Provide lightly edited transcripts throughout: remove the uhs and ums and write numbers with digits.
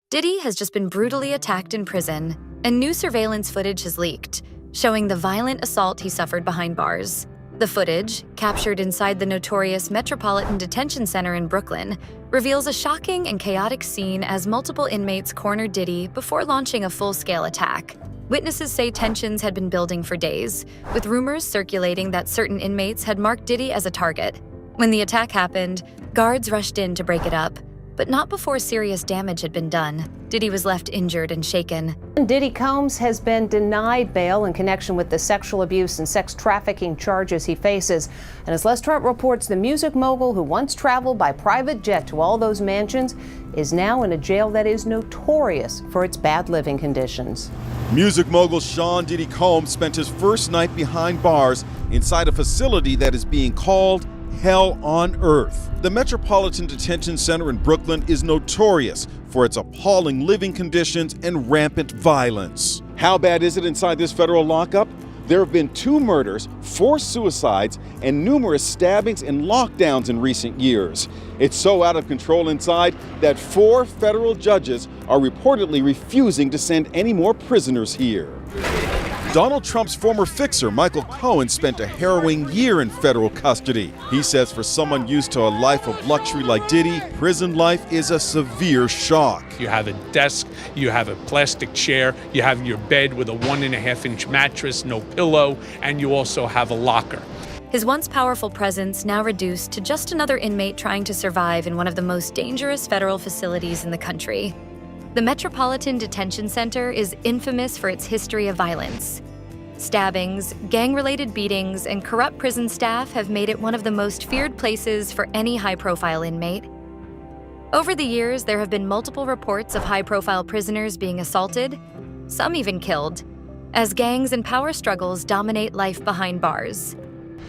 Diddy has just been brutally attacked in prison, and new surveillance footage has leaked, showing the violent assault he suffered behind bars. The footage, captured inside the notorious Metropolitan Detention Center in Brooklyn, reveals a shocking and chaotic scene as multiple inmates cornered Diddy before launching a full-scale attack. Witnesses say tensions had been building for days, with rumors circulating that certain inmates had marked Diddy as a target. When the attack happened, guards rushed in to break it up, but not before serious damage had been done. Diddy was left injured and shaken. Diddy Combs has been denied bail in connection with the sexual abuse and sex trafficking charges he faces. And as Les Trump reports, the music mogul who once traveled by private jet to all those mansions is now in a jail that is notorious for its bad living conditions. Music mogul Sean Diddy Combs spent his first night behind bars inside a facility that is being called Hell on Earth. The Metropolitan Detention Center in Brooklyn is notorious for its appalling living conditions and rampant violence. How bad is it inside this federal lockup? There have been 2 murders, 4 suicides, and numerous stabbings and lockdowns in recent years. It's so out of control inside that 4 federal judges are reportedly refusing to send any more prisoners here. Donald Trump's former fixer, Michael Cohen, spent a harrowing year in federal custody. He says for someone used to a life of luxury like Diddy, prison life is a severe shock. You have a desk, you have a plastic chair, you have your bed with a 1.5-inch mattress, no pillow, and you also have a locker. His once powerful presence now reduced to just another inmate trying to survive in one of the most dangerous federal facilities in the country. The Metropolitan Detention Center is infamous for its history of violence. Stabbings, gang-related beatings, and corrupt prison staff have made it one of the most feared places for any high-profile inmate. Over the years, there have been multiple reports of high-profile prisoners being assaulted, some even killed, as gangs and power struggles dominate life behind bars.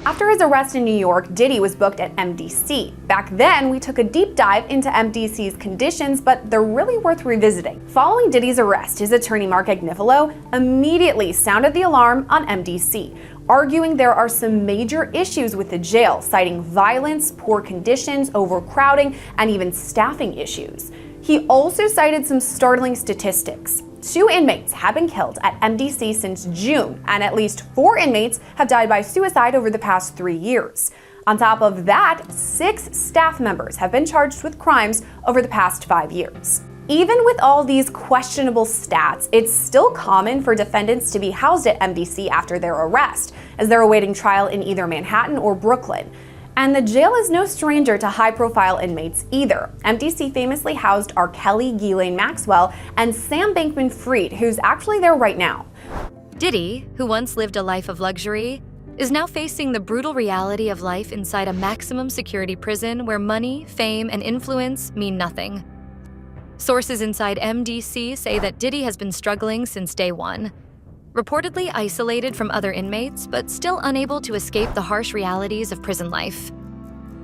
After his arrest in New York, Diddy was booked at MDC. Back then, we took a deep dive into MDC's conditions, but they're really worth revisiting. Following Diddy's arrest, his attorney Mark Agnifilo immediately sounded the alarm on MDC, arguing there are some major issues with the jail, citing violence, poor conditions, overcrowding, and even staffing issues. He also cited some startling statistics. 2 inmates have been killed at MDC since June, and at least 4 inmates have died by suicide over the past 3 years. On top of that, 6 staff members have been charged with crimes over the past 5 years. Even with all these questionable stats, it's still common for defendants to be housed at MDC after their arrest, as they're awaiting trial in either Manhattan or Brooklyn. And the jail is no stranger to high-profile inmates either. MDC famously housed R. Kelly, Ghislaine Maxwell, and Sam Bankman-Fried, who's actually there right now. Diddy, who once lived a life of luxury, is now facing the brutal reality of life inside a maximum security prison where money, fame, and influence mean nothing. Sources inside MDC say that Diddy has been struggling since day one, reportedly isolated from other inmates, but still unable to escape the harsh realities of prison life.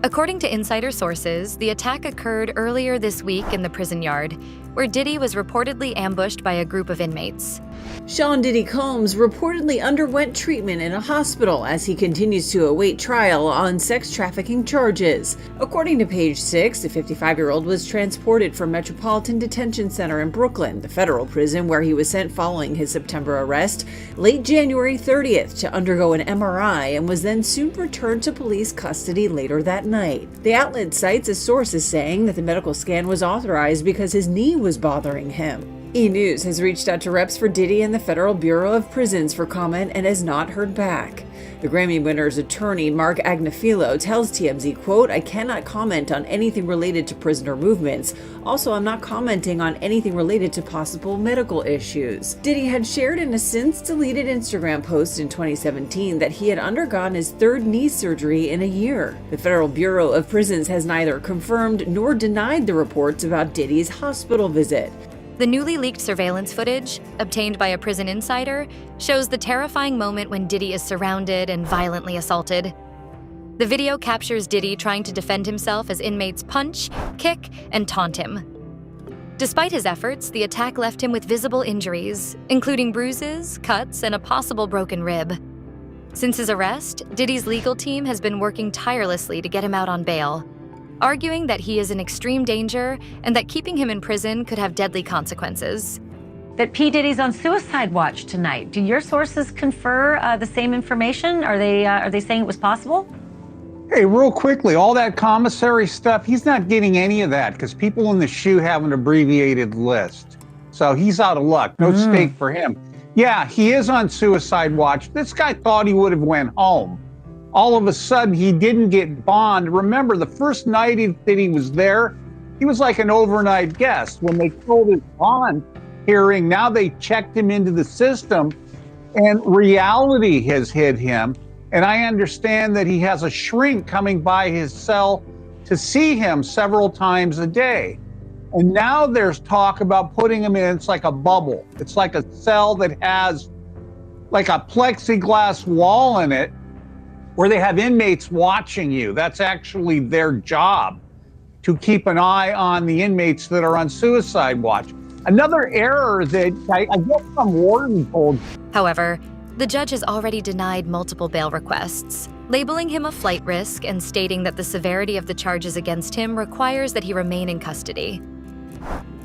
According to insider sources, the attack occurred earlier this week in the prison yard, where Diddy was reportedly ambushed by a group of inmates. Sean Diddy Combs reportedly underwent treatment in a hospital as he continues to await trial on sex trafficking charges. According to Page 6, the 55-year-old was transported from Metropolitan Detention Center in Brooklyn, the federal prison where he was sent following his September arrest, late January 30th to undergo an MRI and was then soon returned to police custody later that night. The outlet cites a source as saying that the medical scan was authorized because his knee was bothering him. E! News has reached out to reps for Diddy and the Federal Bureau of Prisons for comment and has not heard back. The Grammy winner's attorney, Mark Agnifilo, tells TMZ, quote, "I cannot comment on anything related to prisoner movements. Also, I'm not commenting on anything related to possible medical issues." Diddy had shared in a since-deleted Instagram post in 2017 that he had undergone his 3rd knee surgery in a year. The Federal Bureau of Prisons has neither confirmed nor denied the reports about Diddy's hospital visit. The newly leaked surveillance footage, obtained by a prison insider, shows the terrifying moment when Diddy is surrounded and violently assaulted. The video captures Diddy trying to defend himself as inmates punch, kick, and taunt him. Despite his efforts, the attack left him with visible injuries, including bruises, cuts, and a possible broken rib. Since his arrest, Diddy's legal team has been working tirelessly to get him out on bail. arguing that he is in extreme danger and that keeping him in prison could have deadly consequences. That P. Diddy's on suicide watch tonight. Do your sources confer the same information? Are they saying it was possible? Hey, real quickly, all that commissary stuff, he's not getting any of that because people in the SHU have an abbreviated list. So he's out of luck. No stake for him. Yeah, he is on suicide watch. This guy thought he would have went home. All of a sudden, he didn't get bond. Remember, the first night that he was there, he was like an overnight guest. When they told his bond hearing, now they checked him into the system, and reality has hit him. And I understand that he has a shrink coming by his cell to see him several times a day. And now there's talk about putting him in, it's like a bubble. It's like a cell that has like a plexiglass wall in it where they have inmates watching you. That's actually their job, to keep an eye on the inmates that are on suicide watch. Another error that I guess some warden told. However, the judge has already denied multiple bail requests, labeling him a flight risk and stating that the severity of the charges against him requires that he remain in custody.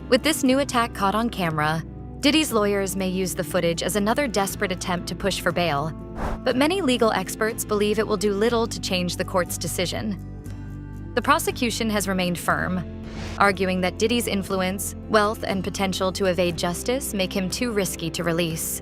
With this new attack caught on camera, Diddy's lawyers may use the footage as another desperate attempt to push for bail, but many legal experts believe it will do little to change the court's decision. The prosecution has remained firm, arguing that Diddy's influence, wealth, and potential to evade justice make him too risky to release.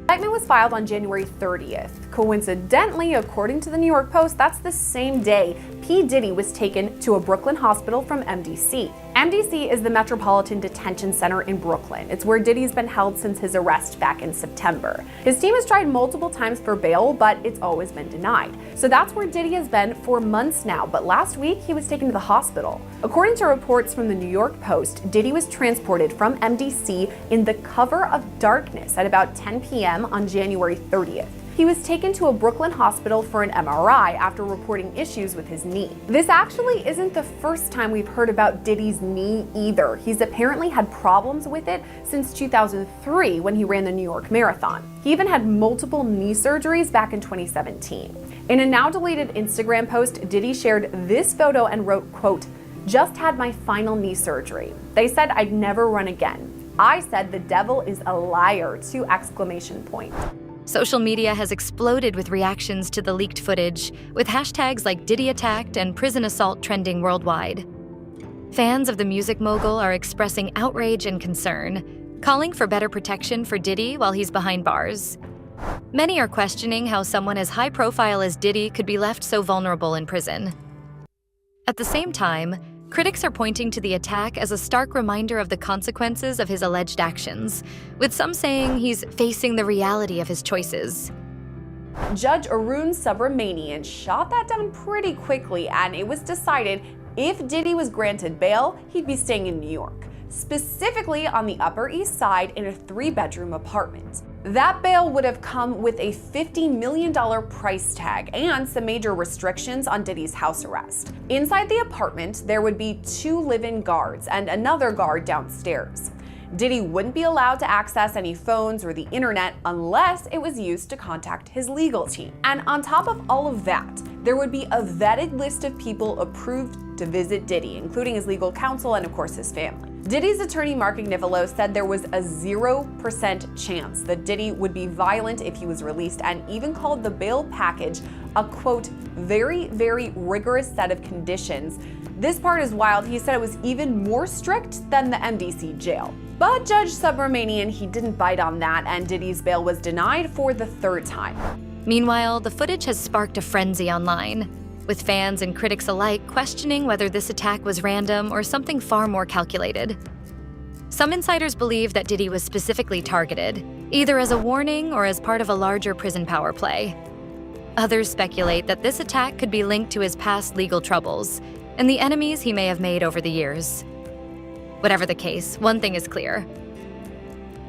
The indictment was filed on January 30th. Coincidentally, according to the New York Post, that's the same day P. Diddy was taken to a Brooklyn hospital from MDC. MDC is the Metropolitan Detention Center in Brooklyn. It's where Diddy's been held since his arrest back in September. His team has tried multiple times for bail, but it's always been denied. So that's where Diddy has been for months now, but last week he was taken to the hospital. According to reports from the New York Post, Diddy was transported from MDC in the cover of darkness at about 10 p.m. on January 30th. He was taken to a Brooklyn hospital for an MRI after reporting issues with his knee. This actually isn't the first time we've heard about Diddy's knee either. He's apparently had problems with it since 2003 when he ran the New York Marathon. He even had multiple knee surgeries back in 2017. In a now deleted Instagram post, Diddy shared this photo and wrote, quote, "Just had my final knee surgery. They said I'd never run again. I said the devil is a liar, 2 exclamation points." Social media has exploded with reactions to the leaked footage, with hashtags like Diddy attacked and prison assault trending worldwide. Fans of the music mogul are expressing outrage and concern, calling for better protection for Diddy while he's behind bars. Many are questioning how someone as high profile as Diddy could be left so vulnerable in prison. At the same time, critics are pointing to the attack as a stark reminder of the consequences of his alleged actions, with some saying he's facing the reality of his choices. Judge Arun Subramanian shot that down pretty quickly, and it was decided if Diddy was granted bail, he'd be staying in New York, specifically on the Upper East Side in a 3-bedroom apartment. That bail would have come with a $50 million price tag and some major restrictions on Diddy's house arrest. Inside the apartment, there would be 2 live-in guards and another guard downstairs. Diddy wouldn't be allowed to access any phones or the internet unless it was used to contact his legal team. And on top of all of that, there would be a vetted list of people approved to visit Diddy, including his legal counsel and of course his family. Diddy's attorney Mark Agnifilo said there was a 0% chance that Diddy would be violent if he was released, and even called the bail package a, quote, very, very rigorous set of conditions. This part is wild. He said it was even more strict than the MDC jail. But Judge Subramanian, he didn't bite on that, and Diddy's bail was denied for the 3rd time. Meanwhile, the footage has sparked a frenzy online, with fans and critics alike questioning whether this attack was random or something far more calculated. Some insiders believe that Diddy was specifically targeted, either as a warning or as part of a larger prison power play. Others speculate that this attack could be linked to his past legal troubles and the enemies he may have made over the years. Whatever the case, one thing is clear.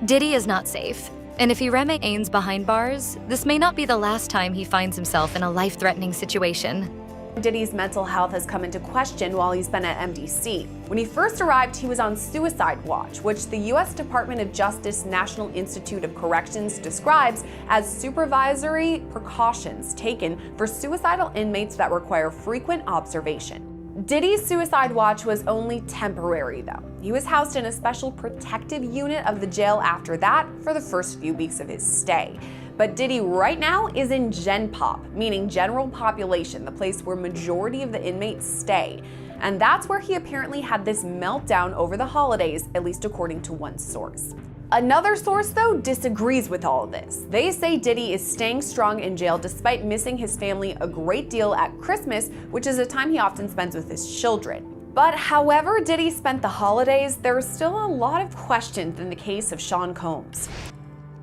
Diddy is not safe, and if he remains behind bars, this may not be the last time he finds himself in a life-threatening situation. Diddy's mental health has come into question while he's been at MDC. When he first arrived, he was on suicide watch, which the U.S. Department of Justice National Institute of Corrections describes as supervisory precautions taken for suicidal inmates that require frequent observation. Diddy's suicide watch was only temporary, though. He was housed in a special protective unit of the jail after that for the first few weeks of his stay. But Diddy right now is in Gen Pop, meaning general population, the place where majority of the inmates stay. And that's where he apparently had this meltdown over the holidays, at least according to one source. Another source, though, disagrees with all of this. They say Diddy is staying strong in jail despite missing his family a great deal at Christmas, which is a time he often spends with his children. But however Diddy spent the holidays, there are still a lot of questions in the case of Sean Combs.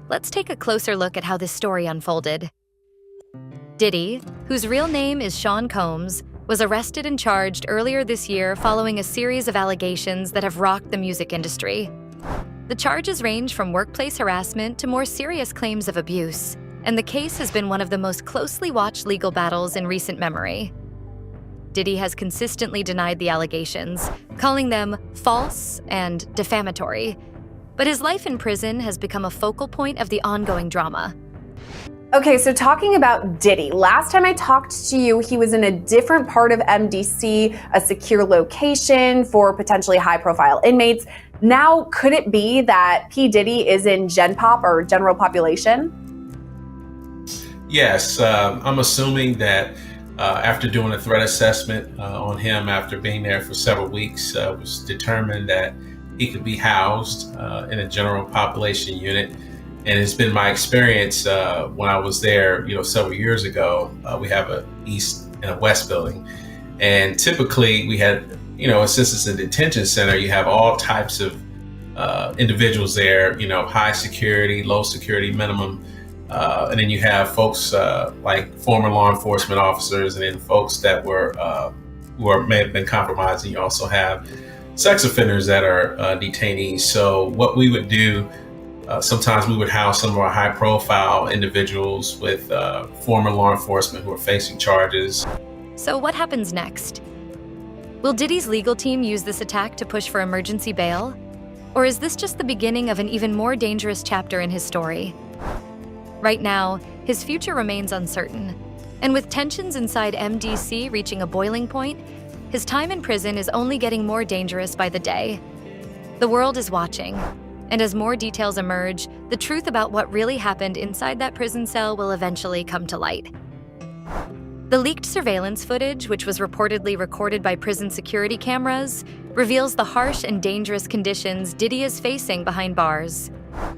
Let's take a closer look at how this story unfolded. Diddy, whose real name is Sean Combs, was arrested and charged earlier this year following a series of allegations that have rocked the music industry. The charges range from workplace harassment to more serious claims of abuse, and the case has been one of the most closely watched legal battles in recent memory. Diddy has consistently denied the allegations, calling them false and defamatory, but his life in prison has become a focal point of the ongoing drama. Okay, so talking about Diddy, last time I talked to you, he was in a different part of MDC, a secure location for potentially high-profile inmates. Now, could it be that P. Diddy is in Gen Pop or general population? Yes, I'm assuming that after doing a threat assessment on him after being there for several weeks, it was determined that he could be housed in a general population unit. And it's been my experience when I was there, several years ago. We have a east and a west building, and typically we had, since it's a detention center, you have all types of individuals there. High security, low security, minimum, and then you have folks like former law enforcement officers, and then folks that were who may have been compromised. And you also have sex offenders that are detainees. So what we would do. Sometimes we would house some of our high-profile individuals with former law enforcement who are facing charges. So what happens next? Will Diddy's legal team use this attack to push for emergency bail? Or is this just the beginning of an even more dangerous chapter in his story? Right now, his future remains uncertain. And with tensions inside MDC reaching a boiling point, his time in prison is only getting more dangerous by the day. The world is watching. And as more details emerge, the truth about what really happened inside that prison cell will eventually come to light. The leaked surveillance footage, which was reportedly recorded by prison security cameras, reveals the harsh and dangerous conditions Diddy is facing behind bars.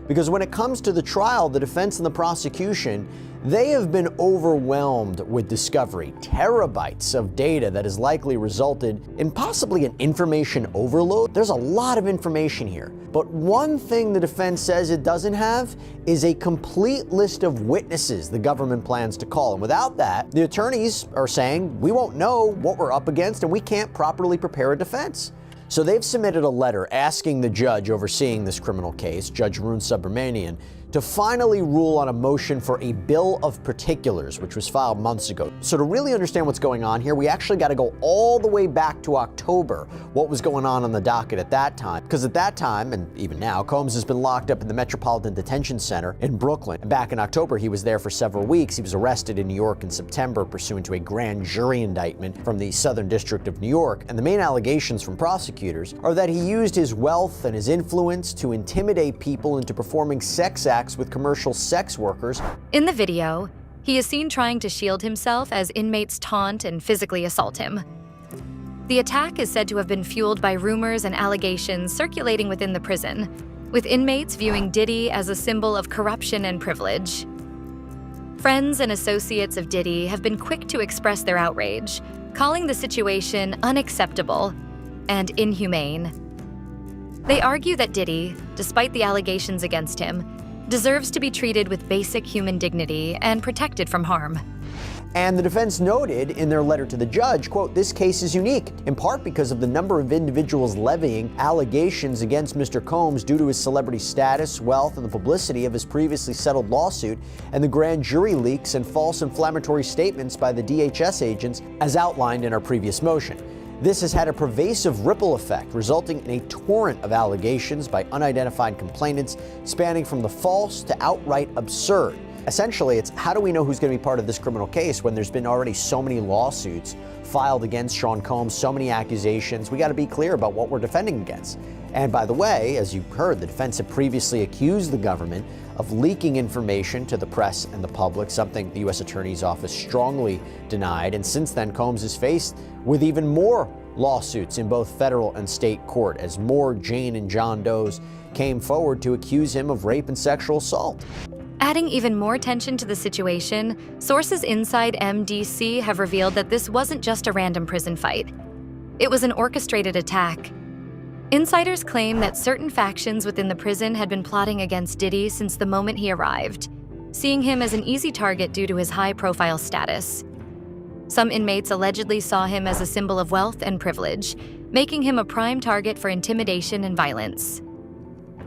Because when it comes to the trial, the defense and the prosecution, they have been overwhelmed with discovery, terabytes of data that has likely resulted in possibly an information overload. There's a lot of information here. But one thing the defense says it doesn't have is a complete list of witnesses the government plans to call. And without that, the attorneys are saying, we won't know what we're up against and we can't properly prepare a defense. So they've submitted a letter asking the judge overseeing this criminal case, Judge Arun Subramanian, to finally rule on a motion for a bill of particulars, which was filed months ago. So to really understand what's going on here, we actually got to go all the way back to October, what was going on the docket at that time. Because at that time, and even now, Combs has been locked up in the Metropolitan Detention Center in Brooklyn. And back in October, he was there for several weeks. He was arrested in New York in September pursuant to a grand jury indictment from the Southern District of New York. And the main allegations from prosecutors are that he used his wealth and his influence to intimidate people into performing sex acts with commercial sex workers. In the video, he is seen trying to shield himself as inmates taunt and physically assault him. The attack is said to have been fueled by rumors and allegations circulating within the prison, with inmates viewing Diddy as a symbol of corruption and privilege. Friends and associates of Diddy have been quick to express their outrage, calling the situation unacceptable and inhumane. They argue that Diddy, despite the allegations against him, deserves to be treated with basic human dignity and protected from harm. And the defense noted in their letter to the judge, quote, this case is unique, in part because of the number of individuals levying allegations against Mr. Combs due to his celebrity status, wealth, and the publicity of his previously settled lawsuit, and the grand jury leaks and false inflammatory statements by the DHS agents, as outlined in our previous motion. This has had a pervasive ripple effect, resulting in a torrent of allegations by unidentified complainants spanning from the false to outright absurd. Essentially, it's how do we know who's going to be part of this criminal case when there's been already so many lawsuits filed against Sean Combs, so many accusations. We got to be clear about what we're defending against. And by the way, as you heard, the defense had previously accused the government of leaking information to the press and the public, something the U.S. Attorney's Office strongly denied. And since then, Combs is faced with even more lawsuits in both federal and state court as more Jane and John Does came forward to accuse him of rape and sexual assault. Adding even more tension to the situation, sources inside MDC have revealed that this wasn't just a random prison fight. It was an orchestrated attack. Insiders claim that certain factions within the prison had been plotting against Diddy since the moment he arrived, seeing him as an easy target due to his high-profile status. Some inmates allegedly saw him as a symbol of wealth and privilege, making him a prime target for intimidation and violence.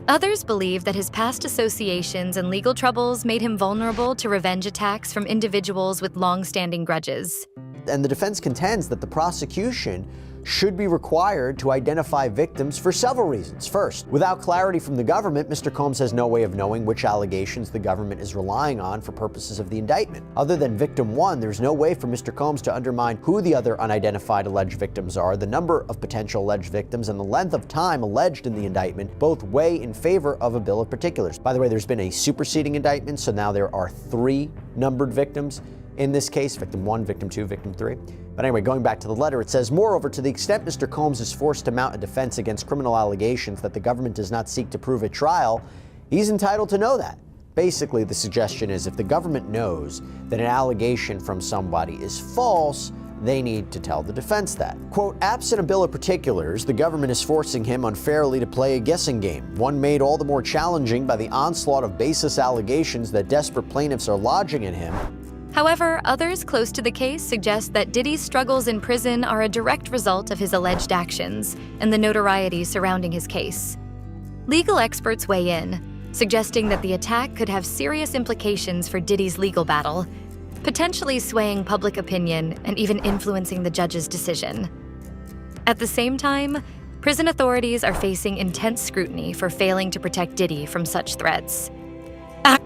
Others believe that his past associations and legal troubles made him vulnerable to revenge attacks from individuals with long-standing grudges. And the defense contends that the prosecution should be required to identify victims for several reasons. First, without clarity from the government, Mr. Combs has no way of knowing which allegations the government is relying on for purposes of the indictment. Other than victim one, there's no way for Mr. Combs to undermine who the other unidentified alleged victims are, the number of potential alleged victims, and the length of time alleged in the indictment both weigh in favor of a bill of particulars. By the way, there's been a superseding indictment, so now there are 3 numbered victims in this case, victim 1, victim 2, victim 3. But anyway, going back to the letter, it says, moreover, to the extent Mr. Combs is forced to mount a defense against criminal allegations that the government does not seek to prove at trial, he's entitled to know that. Basically, the suggestion is if the government knows that an allegation from somebody is false, they need to tell the defense that. Quote, absent a bill of particulars, the government is forcing him unfairly to play a guessing game, one made all the more challenging by the onslaught of baseless allegations that desperate plaintiffs are lodging in him. However, others close to the case suggest that Diddy's struggles in prison are a direct result of his alleged actions and the notoriety surrounding his case. Legal experts weigh in, suggesting that the attack could have serious implications for Diddy's legal battle, potentially swaying public opinion and even influencing the judge's decision. At the same time, prison authorities are facing intense scrutiny for failing to protect Diddy from such threats.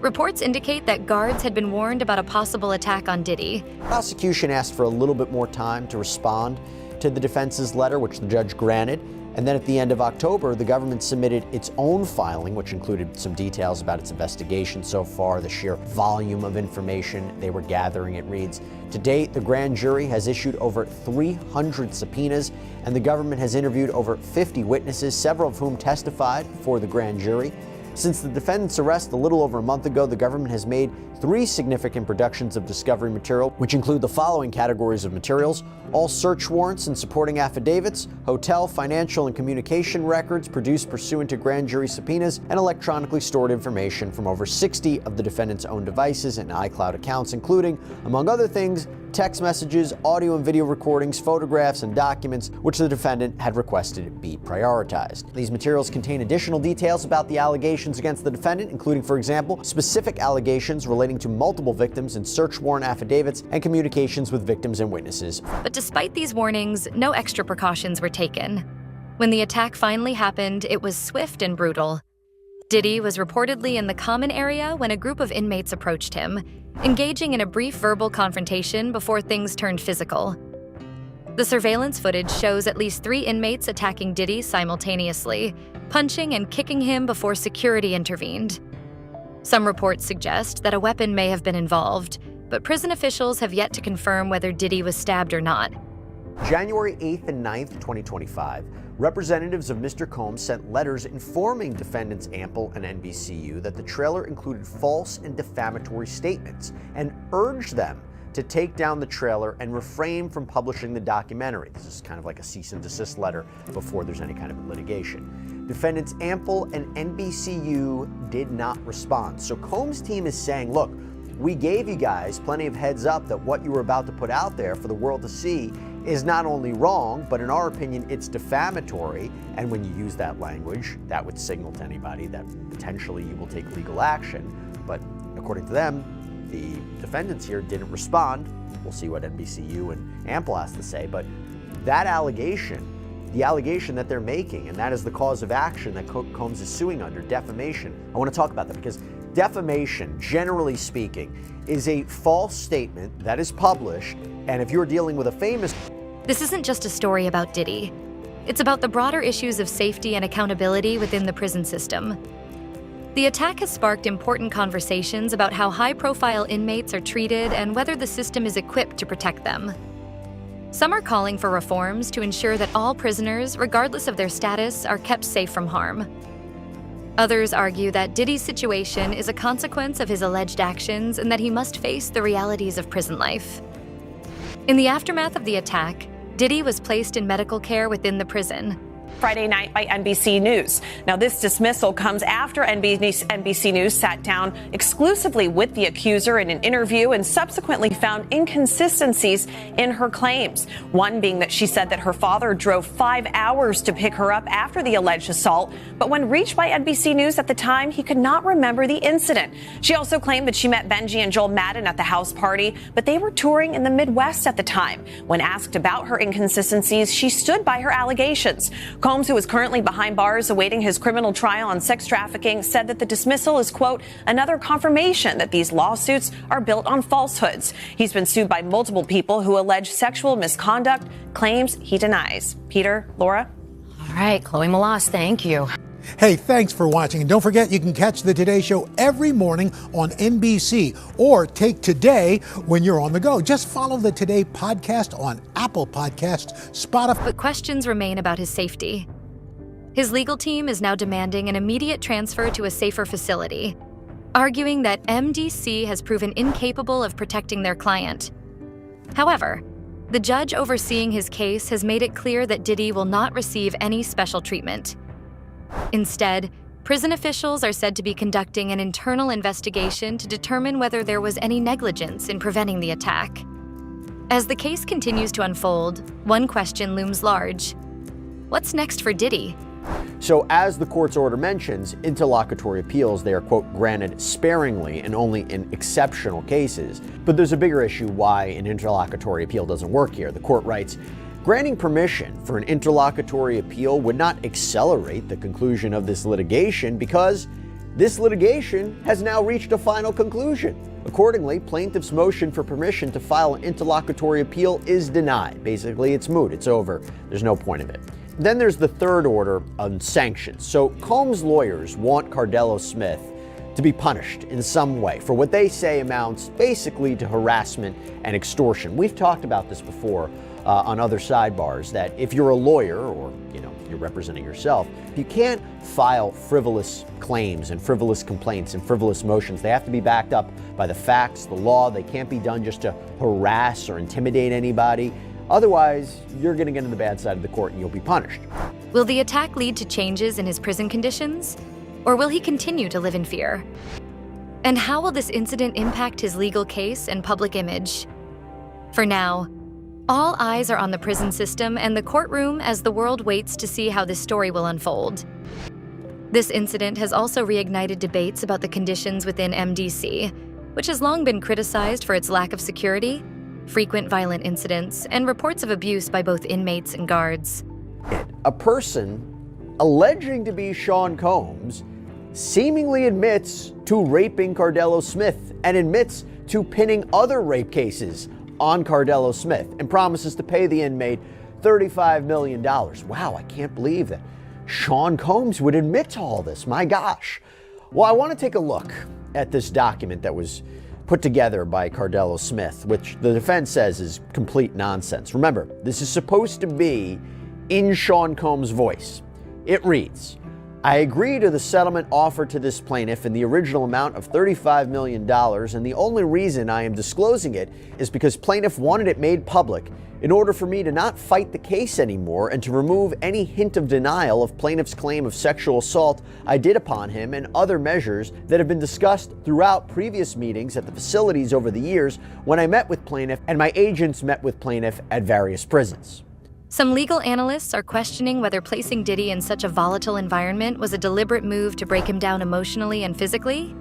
Reports indicate that guards had been warned about a possible attack on Diddy. Prosecution asked for a little bit more time to respond to the defense's letter, which the judge granted. And then at the end of October, the government submitted its own filing, which included some details about its investigation so far, the sheer volume of information they were gathering. It reads, to date, the grand jury has issued over 300 subpoenas, and the government has interviewed over 50 witnesses, several of whom testified before the grand jury. Since the defendant's arrest a little over a month ago, the government has made 3 significant productions of discovery material, which include the following categories of materials: all search warrants and supporting affidavits, hotel, financial, and communication records produced pursuant to grand jury subpoenas, and electronically stored information from over 60 of the defendant's own devices and iCloud accounts, including, among other things, text messages, audio and video recordings, photographs, and documents which the defendant had requested be prioritized. These materials contain additional details about the allegations against the defendant, including, for example, specific allegations relating to multiple victims in search warrant affidavits and communications with victims and witnesses. But despite these warnings, no extra precautions were taken. When the attack finally happened, it was swift and brutal. Diddy was reportedly in the common area when a group of inmates approached him, engaging in a brief verbal confrontation before things turned physical. The surveillance footage shows at least 3 inmates attacking Diddy simultaneously, punching and kicking him before security intervened. Some reports suggest that a weapon may have been involved, but prison officials have yet to confirm whether Diddy was stabbed or not. January 8th and 9th, 2025, representatives of Mr. Combs sent letters informing defendants Ample and NBCU that the trailer included false and defamatory statements and urged them to take down the trailer and refrain from publishing the documentary. This is kind of like a cease and desist letter before there's any kind of litigation. Defendants Ample and NBCU did not respond. So Combs' team is saying, look, we gave you guys plenty of heads up that what you were about to put out there for the world to see is not only wrong, but in our opinion, it's defamatory. And when you use that language, that would signal to anybody that potentially you will take legal action. But according to them, the defendants here didn't respond. We'll see what NBCU and Ample has to say, but that allegation, the allegation that they're making, and that is the cause of action that Combs is suing under, defamation. I want to talk about that because Defamation, generally speaking, is a false statement that is published, and if you're dealing with a famous... This isn't just a story about Diddy. It's about the broader issues of safety and accountability within the prison system. The attack has sparked important conversations about how high-profile inmates are treated and whether the system is equipped to protect them. Some are calling for reforms to ensure that all prisoners, regardless of their status, are kept safe from harm. Others argue that Diddy's situation is a consequence of his alleged actions and that he must face the realities of prison life. In the aftermath of the attack, Diddy was placed in medical care within the prison. Friday night by NBC News. Now, this dismissal comes after NBC News sat down exclusively with the accuser in an interview and subsequently found inconsistencies in her claims. One being that she said that her father drove 5 hours to pick her up after the alleged assault, but when reached by NBC News at the time, he could not remember the incident. She also claimed that she met Benji and Joel Madden at the house party, but they were touring in the Midwest at the time. When asked about her inconsistencies, she stood by her allegations. Combs, who is currently behind bars awaiting his criminal trial on sex trafficking, said that the dismissal is, quote, another confirmation that these lawsuits are built on falsehoods. He's been sued by multiple people who allege sexual misconduct, claims he denies. Peter, Laura? All right, Chloe Malas, thank you. Hey, thanks for watching. And don't forget, you can catch the Today Show every morning on NBC or take Today when you're on the go. Just follow the Today podcast on Apple Podcasts, Spotify. But questions remain about his safety. His legal team is now demanding an immediate transfer to a safer facility, arguing that MDC has proven incapable of protecting their client. However, the judge overseeing his case has made it clear that Diddy will not receive any special treatment. Instead, prison officials are said to be conducting an internal investigation to determine whether there was any negligence in preventing the attack. As the case continues to unfold, one question looms large. What's next for Diddy? So as the court's order mentions, interlocutory appeals, they are, quote, granted sparingly and only in exceptional cases. But there's a bigger issue why an interlocutory appeal doesn't work here. The court writes, granting permission for an interlocutory appeal would not accelerate the conclusion of this litigation because this litigation has now reached a final conclusion. Accordingly, plaintiff's motion for permission to file an interlocutory appeal is denied. Basically, it's moot. It's over. There's no point of it. Then there's the third order on sanctions. So Combs' lawyers want Cardello Smith to be punished in some way for what they say amounts basically to harassment and extortion. We've talked about this before on other sidebars, that if you're a lawyer or, you're representing yourself, you can't file frivolous claims and frivolous complaints and frivolous motions. They have to be backed up by the facts, the law. They can't be done just to harass or intimidate anybody. Otherwise, you're going to get on the bad side of the court and you'll be punished. Will the attack lead to changes in his prison conditions? Or will he continue to live in fear? And how will this incident impact his legal case and public image? For now, all eyes are on the prison system and the courtroom as the world waits to see how this story will unfold. This incident has also reignited debates about the conditions within MDC, which has long been criticized for its lack of security, frequent violent incidents, and reports of abuse by both inmates and guards. A person alleging to be Sean Combs seemingly admits to raping Cardello Smith and admits to pinning other rape cases on Cardello Smith and promises to pay the inmate $35 million. Wow, I can't believe that Sean Combs would admit to all this. My gosh. Well, I want to take a look at this document that was put together by Cardello Smith, which the defense says is complete nonsense. Remember, this is supposed to be in Sean Combs' voice. It reads, I agree to the settlement offered to this plaintiff in the original amount of $35 million, and the only reason I am disclosing it is because plaintiff wanted it made public in order for me to not fight the case anymore and to remove any hint of denial of plaintiff's claim of sexual assault I did upon him and other measures that have been discussed throughout previous meetings at the facilities over the years when I met with plaintiff and my agents met with plaintiff at various prisons. Some legal analysts are questioning whether placing Diddy in such a volatile environment was a deliberate move to break him down emotionally and physically.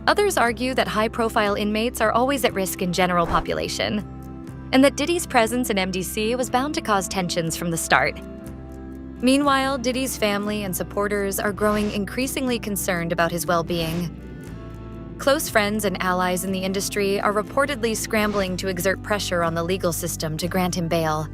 Others argue that high-profile inmates are always at risk in general population, and that Diddy's presence in MDC was bound to cause tensions from the start. Meanwhile, Diddy's family and supporters are growing increasingly concerned about his well-being. Close friends and allies in the industry are reportedly scrambling to exert pressure on the legal system to grant him bail,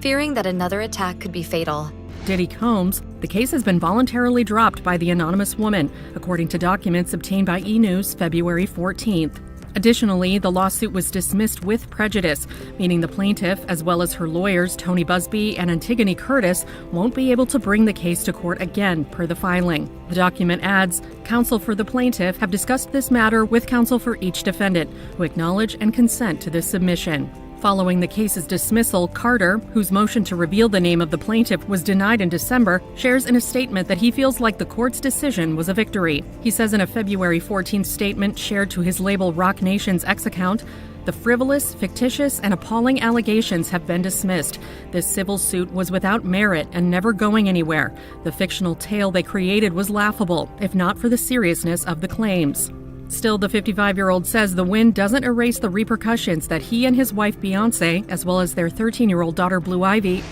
fearing that another attack could be fatal. Diddy Combs, the case has been voluntarily dropped by the anonymous woman, according to documents obtained by E! News February 14th. Additionally, the lawsuit was dismissed with prejudice, meaning the plaintiff, as well as her lawyers Tony Busby and Antigone Curtis, won't be able to bring the case to court again, per the filing. The document adds, counsel for the plaintiff have discussed this matter with counsel for each defendant, who acknowledge and consent to this submission. Following the case's dismissal, Carter, whose motion to reveal the name of the plaintiff was denied in December, shares in a statement that he feels like the court's decision was a victory. He says in a February 14th statement shared to his label Rock Nation's X account, "The frivolous, fictitious, and appalling allegations have been dismissed. This civil suit was without merit and never going anywhere. The fictional tale they created was laughable, if not for the seriousness of the claims." Still, the 55-year-old says the win doesn't erase the repercussions that he and his wife Beyoncé, as well as their 13-year-old daughter Blue Ivy.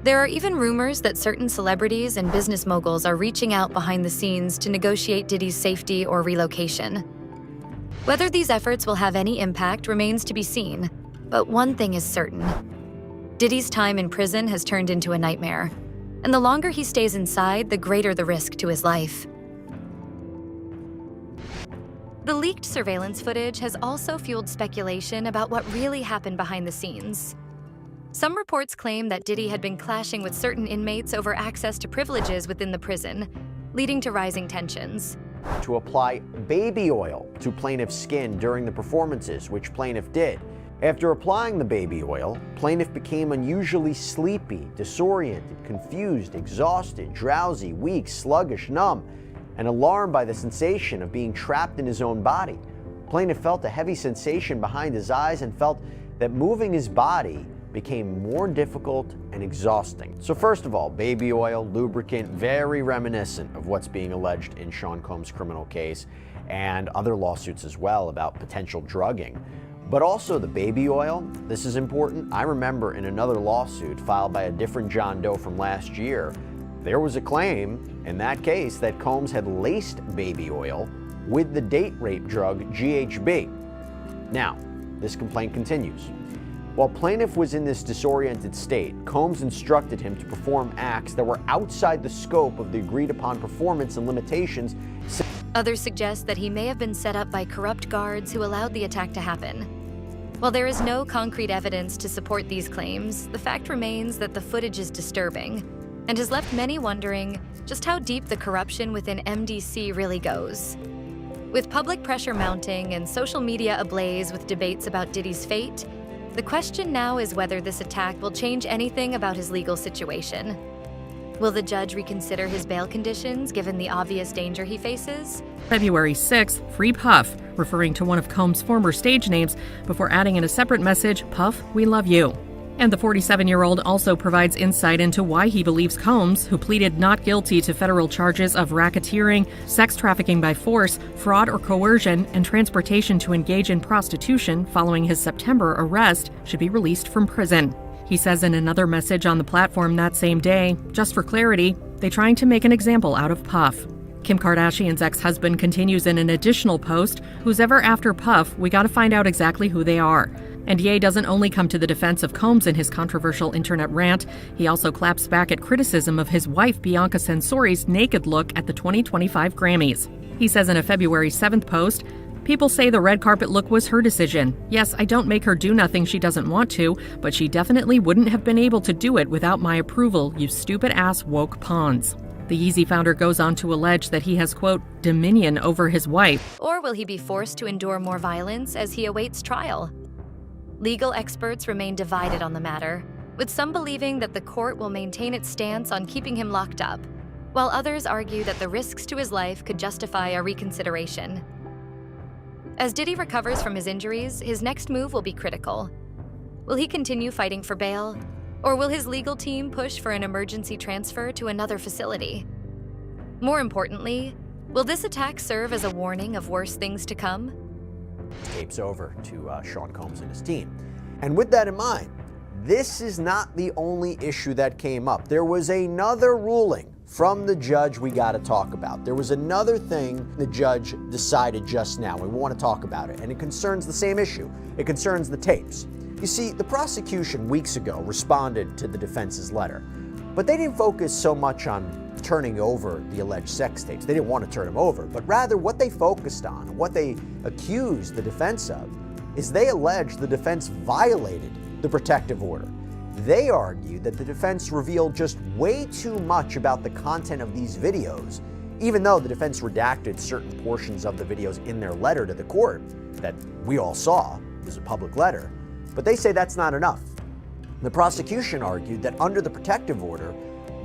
There are even rumors that certain celebrities and business moguls are reaching out behind the scenes to negotiate Diddy's safety or relocation. Whether these efforts will have any impact remains to be seen, but one thing is certain. Diddy's time in prison has turned into a nightmare, and the longer he stays inside, the greater the risk to his life. The leaked surveillance footage has also fueled speculation about what really happened behind the scenes. Some reports claim that Diddy had been clashing with certain inmates over access to privileges within the prison, leading to rising tensions. To apply baby oil to plaintiff's skin during the performances, which plaintiff did. After applying the baby oil, plaintiff became unusually sleepy, disoriented, confused, exhausted, drowsy, weak, sluggish, numb, and alarmed by the sensation of being trapped in his own body. Plaintiff felt a heavy sensation behind his eyes and felt that moving his body became more difficult and exhausting. So first of all, baby oil, lubricant, very reminiscent of what's being alleged in Sean Combs' criminal case and other lawsuits as well about potential drugging. But also the baby oil, this is important. I remember in another lawsuit filed by a different John Doe from last year, there was a claim in that case that Combs had laced baby oil with the date rape drug GHB. Now, this complaint continues. While plaintiff was in this disoriented state, Combs instructed him to perform acts that were outside the scope of the agreed upon performance and limitations. Others suggest that he may have been set up by corrupt guards who allowed the attack to happen. While there is no concrete evidence to support these claims, the fact remains that the footage is disturbing and has left many wondering just how deep the corruption within MDC really goes. With public pressure mounting and social media ablaze with debates about Diddy's fate, the question now is whether this attack will change anything about his legal situation. Will the judge reconsider his bail conditions given the obvious danger he faces? February 6th, Free Puff, referring to one of Combs' former stage names, before adding in a separate message, "Puff, we love you." And the 47-year-old also provides insight into why he believes Combs, who pleaded not guilty to federal charges of racketeering, sex trafficking by force, fraud or coercion, and transportation to engage in prostitution following his September arrest, should be released from prison. He says in another message on the platform that same day, just for clarity, they're trying to make an example out of Puff. Kim Kardashian's ex-husband continues in an additional post, "Who's ever after Puff, we gotta find out exactly who they are." And Ye doesn't only come to the defense of Combs in his controversial internet rant, he also claps back at criticism of his wife Bianca Censori's naked look at the 2025 Grammys. He says in a February 7th post, "People say the red carpet look was her decision. Yes, I don't make her do nothing she doesn't want to, but she definitely wouldn't have been able to do it without my approval, you stupid-ass woke pawns." The Yeezy founder goes on to allege that he has, quote, "dominion over his wife." Or will he be forced to endure more violence as he awaits trial? Legal experts remain divided on the matter, with some believing that the court will maintain its stance on keeping him locked up, while others argue that the risks to his life could justify a reconsideration. As Diddy recovers from his injuries, his next move will be critical. Will he continue fighting for bail, or will his legal team push for an emergency transfer to another facility? More importantly, will this attack serve as a warning of worse things to come? Tapes over to Sean Combs and his team. And with that in mind, this is not the only issue that came up. There was another ruling from the judge we got to talk about. There was another thing the judge decided just now. We want to talk about it, and it concerns the same issue. It concerns the tapes. You see, the prosecution weeks ago responded to the defense's letter, but they didn't focus so much on turning over the alleged sex tapes. They didn't want to turn them over, but rather what they focused on, what they accused the defense of, is they alleged the defense violated the protective order. They argued that the defense revealed just way too much about the content of these videos, even though the defense redacted certain portions of the videos in their letter to the court that we all saw. It was a public letter. But they say that's not enough. The prosecution argued that under the protective order,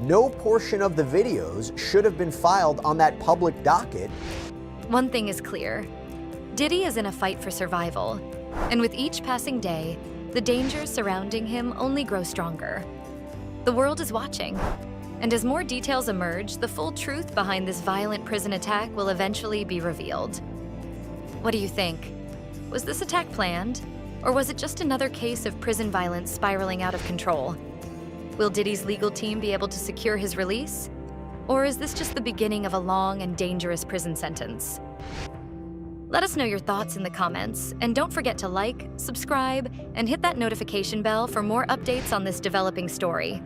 no portion of the videos should have been filed on that public docket. One thing is clear. Diddy is in a fight for survival, and with each passing day, the dangers surrounding him only grow stronger. The world is watching, and as more details emerge, the full truth behind this violent prison attack will eventually be revealed. What do you think? Was this attack planned, or was it just another case of prison violence spiraling out of control? Will Diddy's legal team be able to secure his release? Or is this just the beginning of a long and dangerous prison sentence? Let us know your thoughts in the comments, and don't forget to like, subscribe, and hit that notification bell for more updates on this developing story.